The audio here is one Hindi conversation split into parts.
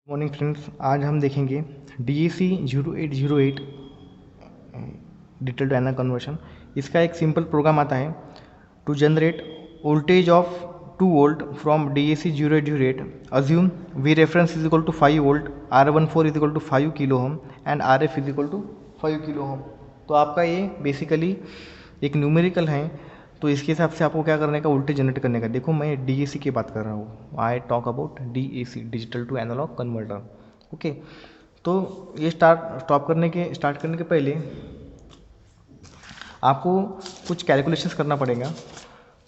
मॉर्निंग फ्रेंड्स, आज हम देखेंगे DAC 0808 digital to analogue conversion. इसका एक सिंपल प्रोग्राम आता है to generate voltage of 2 volt from DAC 0808। Assume V reference is equal to 5 volt, R14 is equal to 5 kilo ohm and RF is equal to 5 kilo ohm. तो आपका ये बेसिकली एक न्यूमेरिकल है। तो इसके हिसाब से आपको क्या करने का, वोल्टेज जनरेट करने का। देखो मैं DAC की बात कर रहा हूँ, I talk about DAC digital to analogue converter. Okay, तो ये स्टार्ट करने के पहले आपको कुछ कैलकुलेशंस करना पड़ेगा।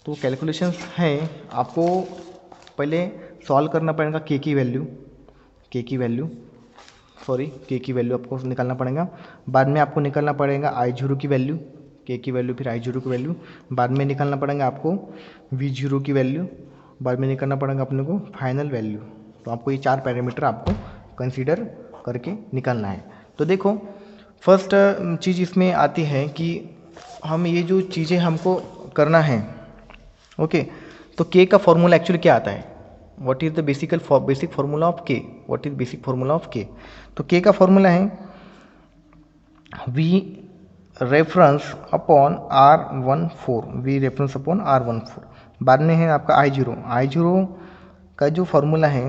तो कैलकुलेशंस है, आपको पहले सॉल्व करना पड़ेगा के की वैल्यू आपको निकालना पड़ेगा। बाद में आपको निकालना पड़ेगा I0 की वैल्यू, के की वैल्यू फिर I0 की वैल्यू। बाद में निकालना पड़ेगा आपको V0 की वैल्यू। बाद में निकालना पड़ेगा अपने को फाइनल वैल्यू। तो आपको ये 4 पैरामीटर आपको कंसीडर करके निकालना है। तो देखो, फर्स्ट चीज़ इसमें आती है कि हम ये जो चीज़ें हमको करना है। ओके, तो के का फॉर्मूला एक्चुअली क्या आता है, what is the basic formula of के। तो के का फॉर्मूला है V रेफरेंस अपॉन R14। बाद में है आपका I0 का जो फॉर्मूला है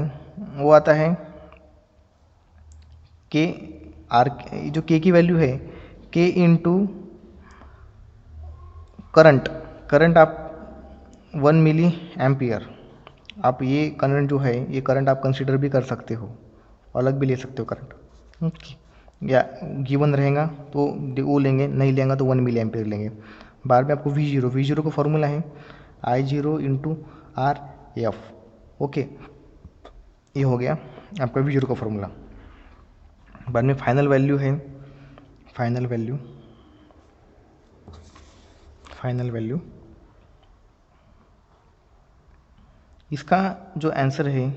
वो आता है के आर, जो के की वैल्यू है के इंटू करंट आप 1 मिली एम्पियर। आप ये करंट जो है, ये करंट आप कंसिडर भी कर सकते हो, अलग भी ले सकते हो करंट। ओके, या गिवन रहेगा तो वो लेंगे, नहीं लेंगे तो 1 मिली एम्पियर लेंगे। बाद में आपको V0 का फॉर्मूला है I0 इंटू RF। ओके, ये हो गया आपका V0 का फॉर्मूला। बाद में फाइनल वैल्यू इसका जो आंसर है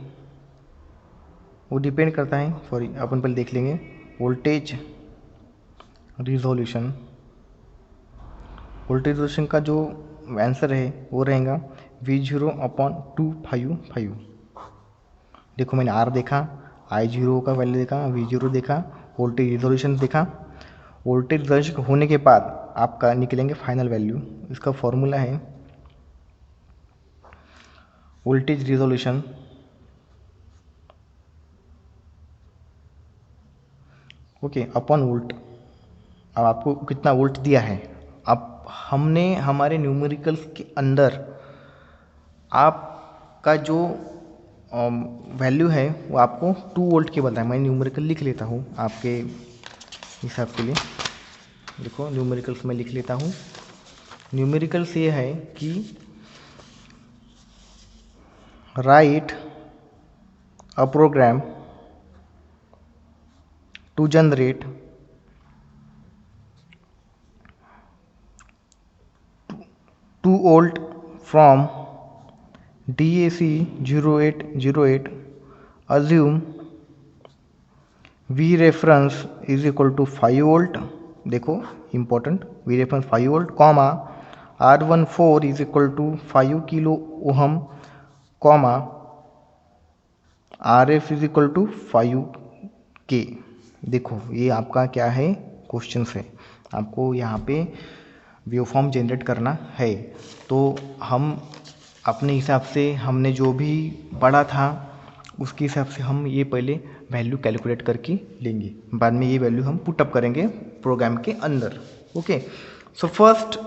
वो डिपेंड करता है, अपन पहले देख लेंगे वोल्टेज रिजोल्यूशन का जो आंसर है वो रहेगा V0 अपॉन 255। देखो मैंने R देखा, I0 का वैल्यू देखा, V0 देखा, वोल्टेज रिजोल्यूशन देखा। वोल्टेज रिजोल्यूशन होने के बाद आपका निकलेंगे फाइनल वैल्यू। इसका फॉर्मूला है voltage resolution okay upon volt. अब आपको कितना वोल्ट दिया है, अब हमने हमारे न्यूमेरिकल्स के अंदर आपका जो वैल्यू है वो आपको 2 वोल्ट के बताया। मैं न्यूमेरिकल लिख लेता हूँ आपके हिसाब के लिए। देखो न्यूमेरिकल्स में लिख लेता हूँ। न्यूमेरिकल्स ये है कि write a program to generate 2 volt from DAC 0808। assume V reference is equal to 5 volt. देखो important, V reference 5 volt comma R14 is equal to 5 kilo ohm comma RF is equal to 5 K. देखो ये आपका क्या है, क्वेश्चन है। आपको यहाँ पे वेवफॉर्म जनरेट करना है। तो हम अपने हिसाब से हमने जो भी पढ़ा था उसके हिसाब से हम ये पहले वैल्यू कैलकुलेट करके लेंगे। बाद में ये वैल्यू हम पुटअप करेंगे प्रोग्राम के अंदर। Okay, so first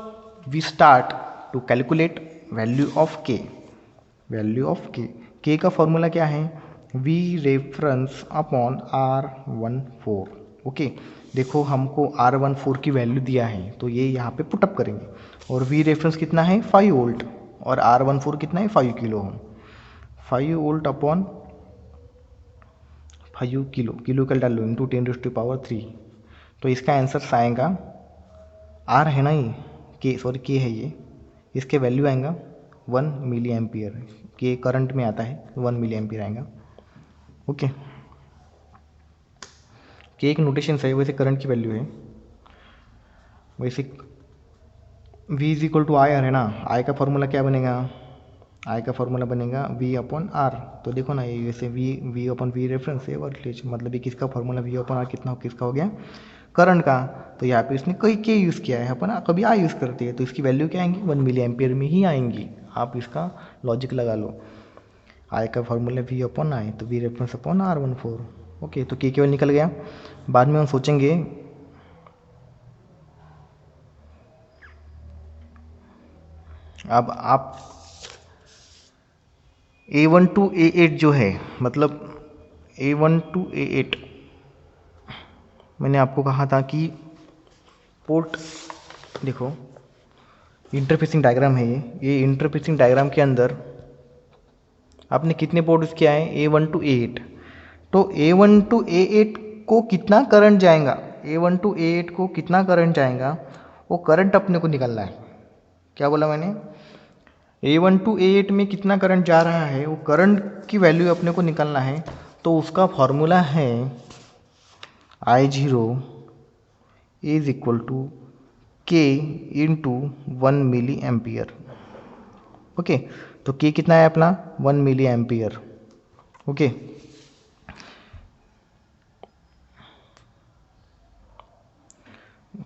we start to calculate value of K का फॉर्मूला क्या है, V reference upon R14। Okay, देखो हमको R14 की वैल्यू दिया है तो ये यहाँ पे पुटअप करेंगे। और V रेफरेंस कितना है 5 वोल्ट और R14 कितना है 5 किलो ओम। 5 वोल्ट अपॉन 5 किलो का डाल लो इंटू 10⁻³ तो इसका आंसर आएगा, R है ना ये, के है ये, इसके वैल्यू आएगा 1 मिली एम्पियर। के करंट में आता है 1 मिली एम्पियर आएगा। ओके, के एक नोटेशन है, वैसे करंट की वैल्यू है। वैसे V इज इक्वल टू आई है ना, आई का फॉर्मूला क्या बनेगा, आई का फॉर्मूला बनेगा वी अपॉन आर। तो देखो ना, ये वैसे वी अपॉन वी रेफरेंस है वोल्टेज, मतलब ये किसका फॉर्मूला वी अपॉन आर कितना किसका हो गया, करंट का। तो यहाँ पे इसने कई के यूज़ किया है, अपन कभी आ यूज़ करते हैं, तो इसकी वैल्यू क्या आएंगी 1 मिली एम्पियर में ही आएंगी। आप इसका लॉजिक लगा लो, आई का फॉर्मूला वी अपॉन आई, तो we reference upon R14। Okay, तो के केवल निकल गया। बाद में हम सोचेंगे अब आप A1 to A8 जो है, मतलब A1 to A8 मैंने आपको कहा था कि पोर्ट, देखो इंटरफेसिंग डायग्राम है ये इंटरफेसिंग डायग्राम के अंदर आपने कितने पोर्ट यूज़ किया है A1 to A8। तो A1 to A8 को कितना करंट जाएगा, A1 to A8 को कितना करंट जाएगा, वो करंट अपने को निकालना है। क्या बोला मैंने, A1 to A8 में कितना करंट जा रहा है, वो करंट की वैल्यू अपने को निकालना है। तो उसका फॉर्मूला है I0 is equal to K into 1 milli ampere. Okay, तो K कितना है अपना 1 मिली एम्पियर। ओके,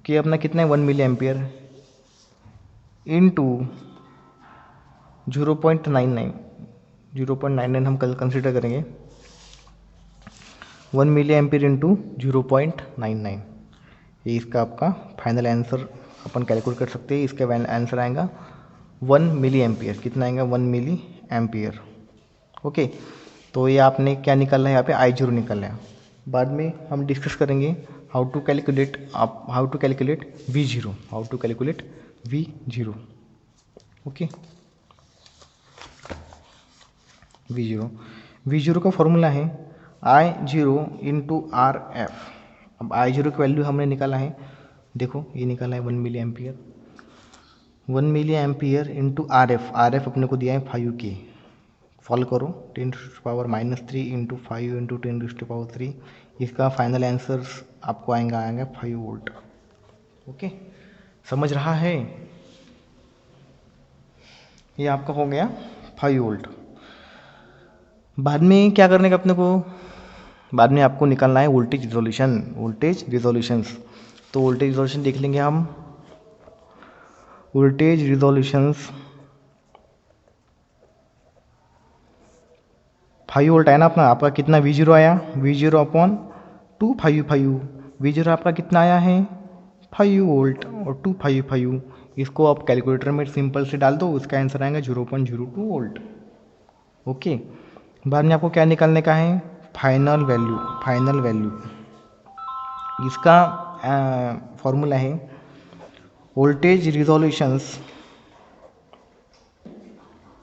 K अपना कितना है 1 मिली एम्पियर इंटू 0.99 हम कल कंसिडर करेंगे, 1 मिली एम्पियर इंटू 0.99, ये इसका आपका फाइनल आंसर अपन कैलकुलेट कर सकते हैं। इसका आंसर आएगा 1 मिली एम्पियर। कितना आएगा 1 मिली एम्पियर। ओके, तो ये आपने क्या निकाला है, यहाँ पे I0 निकाला है। बाद में हम डिस्कस करेंगे how to calculate V0, okay. V0 का फॉर्मूला है I0 इंटू RF। अब I0 की वैल्यू हमने निकाला है, देखो ये निकाला है 1 milli ampere, 1 milli ampere into RF अपने को दिया है 5K। सॉल्व करो, 10⁻³ इंटू 5 इंटू 10⁻³ इसका फाइनल आंसर आपको आएगा 5 वोल्ट। ओके, समझ रहा है, ये आपका हो गया 5 वोल्ट। बाद में क्या करने का अपने को, बाद में आपको निकालना है वोल्टेज रिजोल्यूशन, तो वोल्टेज रिजोल्यूशन देख लेंगे हम। वोल्टेज रिजोल्यूशंस 5 वोल्ट है ना अपना, आपका कितना V0 आया, V0 अपॉन 255, V0 आपका कितना आया है 5 वोल्ट और 255, इसको आप कैलकुलेटर में सिंपल से डाल दो, उसका आंसर आएगा 0.02 वोल्ट। ओके, बाद में आपको क्या निकालने का है, फाइनल वैल्यू। इसका फॉर्मूला है वोल्टेज रिजोल्यूशंस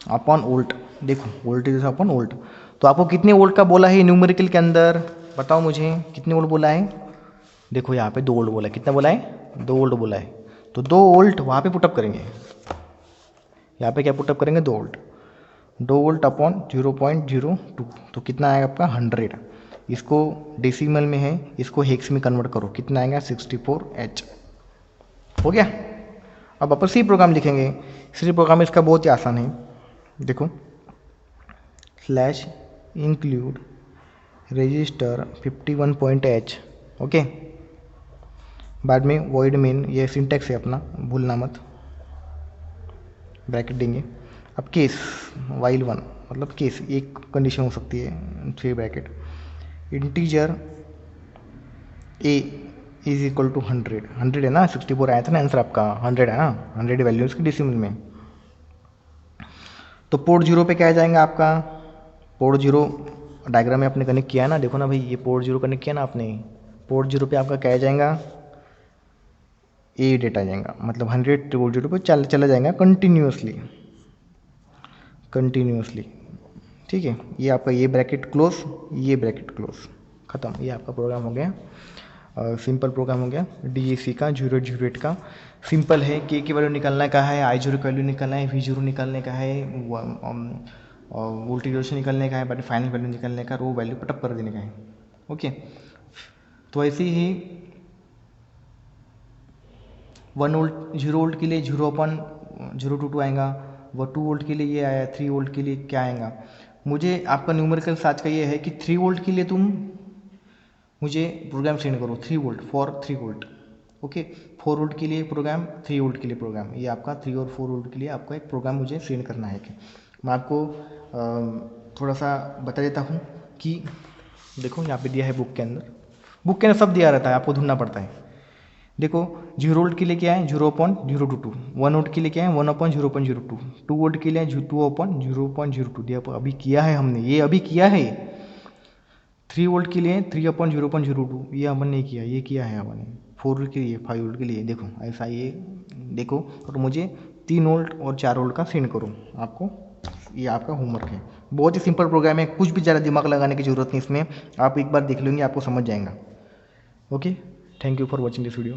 अपॉन वोल्ट। देखो वोल्टेज अपॉन वोल्ट, तो आपको कितने वोल्ट का बोला है न्यूमेरिकल के अंदर, बताओ मुझे कितने वोल्ट बोला है। देखो यहाँ पे 2 वोल्ट बोला है, कितना बोला है 2 वोल्ट बोला है, तो 2 वोल्ट वहाँ पे पुटअप करेंगे, यहाँ पे क्या पुटअप करेंगे 2 वोल्ट अपॉन 0.02, तो कितना आएगा आपका 100। इसको डेसिमल में है, इसको हेक्स में कन्वर्ट करो, कितना आएगा 64H। हो गया। अब अपन सी प्रोग्राम लिखेंगे, सी प्रोग्राम इसका बहुत ही आसान है। देखो /include रजिस्टर 51.H। ओके, बाद में void main, ये सिंटेक्स है अपना, भूलना मत, ब्रैकेट देंगे। अब केस while 1, मतलब केस एक कंडीशन हो सकती है, 3 bracket, integer a is equal to 100 है ना, 64 आया था ना आंसर आपका, 100 है ना, 100 वैल्यू इसकी डेसिमल में। तो पोर्ट 0 पे क्या आ जाएगा आपका, पोर्ट 0 डायग्राम में आपने कनेक्ट किया ना, देखो ना भाई ये पोर्ट 0 कनेक्ट किया ना आपने, पोर्ट 0 पे आपका क्या आ जाएगा ए डेटा आ जाएगा, मतलब 100 पोर्ट 0 पे चला जाएगा कंटिन्यूसली। ठीक है, ये आपका ये ब्रैकेट क्लोज, ये ब्रैकेट क्लोज, ख़त्म। ये आपका प्रोग्राम हो गया, सिंपल प्रोग्राम हो गया DAC का 008 का। सिंपल है, के की वैल्यू निकालने का है, I0 की वैल्यू निकालना है, V0 निकालने का है, वोल्टेज निकालने का है, बट फाइनल वैल्यू निकालने का, रो वैल्यू पटअप कर देने का है। ओके, तो ऐसे ही 1 वोल्ट 0 वोल्ट के लिए 0/022 आएगा, वो 2 वोल्ट के लिए ये आया, 3 वोल्ट के लिए क्या आएगा। मुझे आपका न्यूमेरिकल आज का ये है कि 3 वोल्ट के लिए तुम मुझे प्रोग्राम सेंड करो, 3 volt for 3 volt, okay. 4 volt के लिए प्रोग्राम, 3 वोल्ट के लिए प्रोग्राम, ये आपका 3 और 4 वोल्ट के लिए आपका एक प्रोग्राम मुझे सेंड करना है। मैं आपको थोड़ा सा बता देता हूँ कि देखो यहाँ पे दिया है बुक के अंदर सब दिया रहता है, आपको ढूंढना पड़ता है। देखो 0 वोल्ट के लिए क्या है 0.022, 1 वोल्ट के लिए क्या है 1/0.02, 2 वोल्ट के लिए 2/0.02 दिया, अभी किया है हमने, ये अभी किया है। 3 वोल्ट के लिए 3/0.02, ये हमने नहीं किया, ये किया है हमने। 4 वोल्ट के लिए, 5 वोल्ट के लिए, देखो ऐसा ये देखो। और मुझे 3 वोल्ट और 4 वोल्ट का सेंड करो आपको, ये आपका होमवर्क है। बहुत ही सिंपल प्रोग्राम है, कुछ भी ज़्यादा दिमाग लगाने की ज़रूरत नहीं इसमें, आप एक बार देख लेंगे आपको समझ जाएगा। Okay, thank you for watching this video.